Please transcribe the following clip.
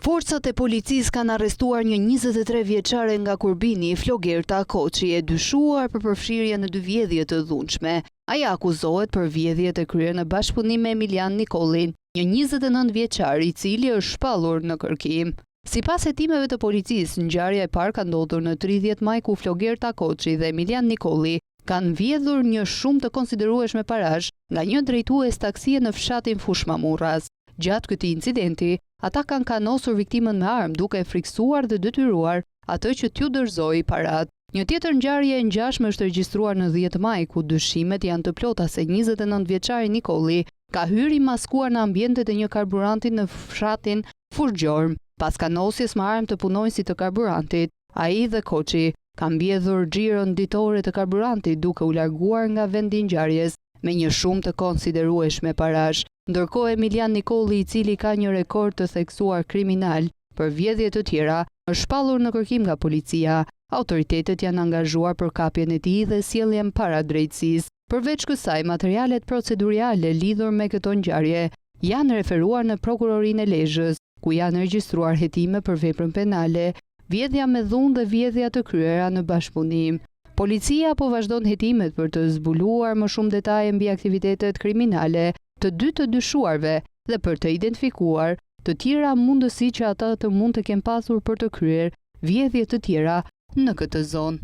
Forcat e policisë kanë arrestuar një 23 vjeçare nga Kurbini, Flogerta Koçi, e dyshuar për përfshirje në 2 vjedhje të dhunshme. Ajo akuzohet për vjedhjet e kryer në bashkëpunim me Emilian Nikolin, një 29 vjeçar i cili është shpallur në kërkim. Sipas hetimeve të policisë, ngjarja e parë ka ndodhur në 30 maj ku Flogerta Koçi dhe Emilian Nikoli kanë vjedhur një shumë të konsiderueshme parash nga një drejtues taksie në fshatin Fushmamurras. Gjatë këtij incidenti, ata kanë kanosur viktimën me armë duke friksuar dhe detyruar atë që t'ju dorëzoi parat. Një tjetër ngjarje e ngjashme është regjistruar në 10 maj ku dyshimet janë të plota se 29 vjeçari Nikoli ka hyrë i maskuar në ambientet e një karburanti në fshatin Furgjorm. Pas kanosjes me armë të punonjësit të karburantit, ai dhe Koçi kanë mbjedhur xhiron ditore të karburantit duke u larguar nga vendi i ngjarjes me një shumë të konsiderueshme parash. Ndërkohë Emilian Nikoli, i cili ka një rekord të theksuar kriminal për vjedhje të tjera, është shpallur në kërkim nga policia. Autoritetet janë angazhuar për kapjen e tij dhe sjelljen para drejtësisë. Përveç kësaj, materialet procedurale lidhur me këto ngjarje janë referuar në prokurorinë e Lezhës, ku janë regjistruar hetime për veprën penale, vjedhja me dhunë dhe vjedhja të kryera në bashkëpunim. Policia po vazhdon hetimet për të zbuluar më shumë detaje mbi aktivitetet kriminale të dy të dyshuarve dhe për të identifikuar të tjera mundësi që ata të mund të kenë pasur për të kryer vjedhje të tjera në këtë zonë.